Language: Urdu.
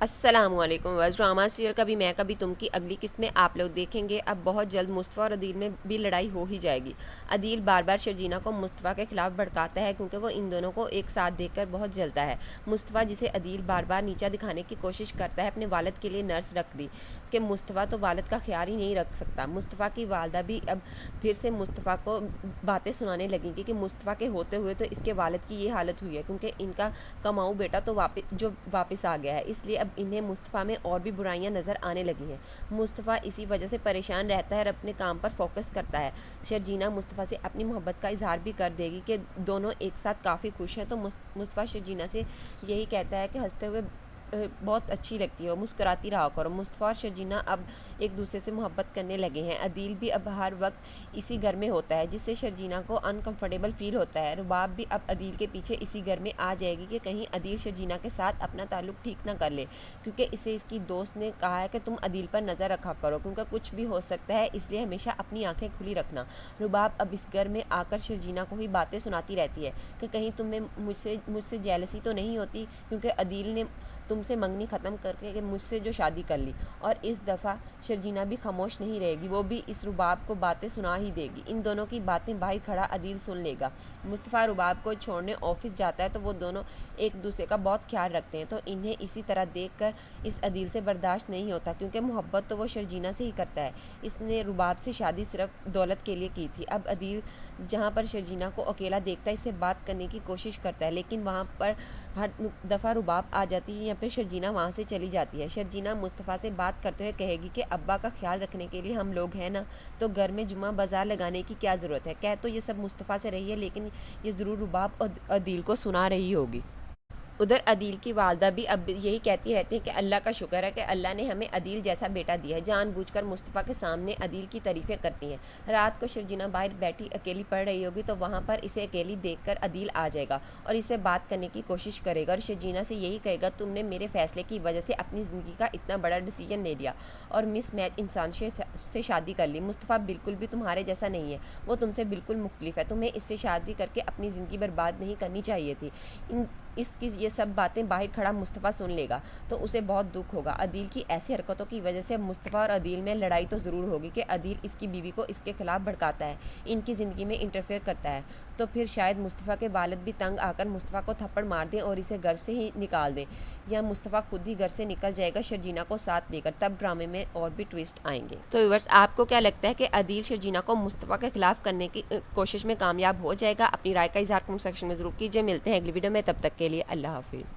السلام علیکم وز ڈرامہ سیریل کبھی میں کبھی تم کی اگلی قسط میں آپ لوگ دیکھیں گے اب بہت جلد مصطفیٰ اور عدیل میں بھی لڑائی ہو ہی جائے گی۔ عدیل بار بار شرجینہ کو مصطفیٰ کے خلاف بھڑکاتا ہے کیونکہ وہ ان دونوں کو ایک ساتھ دیکھ کر بہت جلتا ہے۔ مصطفیٰ جسے عدیل بار بار نیچا دکھانے کی کوشش کرتا ہے اپنے والد کے لیے نرس رکھ دی کہ مصطفیٰ تو والد کا خیال ہی نہیں رکھ سکتا۔ مصطفیٰ کی والدہ بھی اب پھر سے مصطفیٰ کو باتیں سنانے لگیں گی کہ مصطفیٰ کے ہوتے ہوئے تو اس کے والد کی یہ حالت ہوئی ہے کیونکہ ان کا کماؤ بیٹا تو واپس آ گیا ہے، اس لیے اب انہیں مصطفیٰ میں اور بھی برائیاں نظر آنے لگی ہیں۔ مصطفیٰ اسی وجہ سے پریشان رہتا ہے اور اپنے کام پر فوکس کرتا ہے۔ شرجینہ مصطفیٰ سے اپنی محبت کا اظہار بھی کر دے گی کہ دونوں ایک ساتھ کافی خوش ہیں، تو مصطفیٰ شرجینہ سے یہی کہتا ہے کہ ہنستے ہوئے بہت اچھی لگتی ہے اور مسکراتی رہا کرو۔ مصطفیٰ اور شرجینہ اب ایک دوسرے سے محبت کرنے لگے ہیں۔ عدیل بھی اب ہر وقت اسی گھر میں ہوتا ہے جس سے شرجینہ کو انکمفرٹیبل فیل ہوتا ہے۔ رباب بھی اب عدیل کے پیچھے اسی گھر میں آ جائے گی کہ کہیں عدیل شرجینہ کے ساتھ اپنا تعلق ٹھیک نہ کر لے، کیونکہ اسے اس کی دوست نے کہا ہے کہ تم عدیل پر نظر رکھا کرو کیونکہ کچھ بھی ہو سکتا ہے، اس لیے ہمیشہ اپنی آنکھیں کھلی رکھنا۔ رباب اب اس گھر میں آ کر شرجینہ کو ہی باتیں سناتی رہتی ہے کہ کہیں تمہیں مجھ سے جیلسی تو نہیں ہوتی کیونکہ عدیل نے تم سے منگنی ختم کر کے مجھ سے جو شادی کر لی۔ اور اس دفعہ شرجینہ بھی خاموش نہیں رہے گی، وہ بھی اس رباب کو باتیں سنا ہی دے گی۔ ان دونوں کی باتیں باہر کھڑا عدیل سن لے گا۔ مصطفیٰ رباب کو چھوڑنے آفس جاتا ہے تو وہ دونوں ایک دوسرے کا بہت خیال رکھتے ہیں، تو انہیں اسی طرح دیکھ کر اس عدیل سے برداشت نہیں ہوتا کیونکہ محبت تو وہ شرجینہ سے ہی کرتا ہے۔ اس نے رباب سے شادی صرف دولت کے لیے کی تھی۔ اب عدیل جہاں پر شرجینہ کو اکیلا دیکھتا ہے اس سے بات کرنے کی کوشش کرتا ہے، لیکن وہاں پر ہر دفعہ رباب آ جاتی ہے یا پھر شرجینہ وہاں سے چلی جاتی ہے۔ شرجینہ مصطفیٰ سے بات کرتے ہوئے کہے گی کہ ابا کا خیال رکھنے کے لیے ہم لوگ ہیں نا، تو گھر میں جمعہ بازار لگانے کی کیا ضرورت ہے۔ کہہ تو یہ سب مصطفیٰ سے رہی ہے لیکن یہ ضرور رباب اور عدیل کو سنا رہی ہوگی۔ ادھر عدیل کی والدہ بھی اب یہی کہتی رہتی ہیں کہ اللہ کا شکر ہے کہ اللہ نے ہمیں عدیل جیسا بیٹا دیا ہے۔ جان بوجھ کر مصطفیٰ کے سامنے عدیل کی تعریفیں کرتی ہیں۔ رات کو شرجینہ باہر بیٹھی اکیلی پڑھ رہی ہوگی تو وہاں پر اسے اکیلی دیکھ کر عدیل آ جائے گا اور اسے بات کرنے کی کوشش کرے گا اور شرجینہ سے یہی کہے گا تم نے میرے فیصلے کی وجہ سے اپنی زندگی کا اتنا بڑا ڈیسیجن لے لیا اور مس میچ انسان سے شادی کر لی۔ مصطفیٰ بالکل بھی تمہارے جیسا نہیں ہے، وہ تم سے بالکل مختلف ہے، تمہیں اس سے شادی کر کے اپنی زندگی برباد نہیں کرنی چاہیے تھی۔ اس کی یہ سب باتیں باہر کھڑا مصطفیٰ سن لے گا تو اسے بہت دکھ ہوگا۔ عدیل کی ایسی حرکتوں کی وجہ سے مصطفیٰ اور عدیل میں لڑائی تو ضرور ہوگی کہ عدیل اس کی بیوی کو اس کے خلاف بھڑکاتا ہے، ان کی زندگی میں انٹرفیئر کرتا ہے، تو پھر شاید مصطفیٰ کے والد بھی تنگ آ کر مصطفیٰ کو تھپڑ مار دیں اور اسے گھر سے ہی نکال دیں، یا مصطفیٰ خود ہی گھر سے نکل جائے گا شرجینہ کو ساتھ لے کر، تب ڈرامے میں اور بھی ٹویسٹ آئیں گے۔ تو ویورز آپ کو کیا لگتا ہے کہ عدیل شرجینہ کو مصطفیٰ کے خلاف کرنے کی کوشش میں کامیاب ہو جائے گا؟ اپنی رائے کا اظہار کمنٹ سیکشن میں ضرور کیجیے۔ ملتے ہیں اگلی ویڈیو میں، تب تک کے لیے اللہ حافظ۔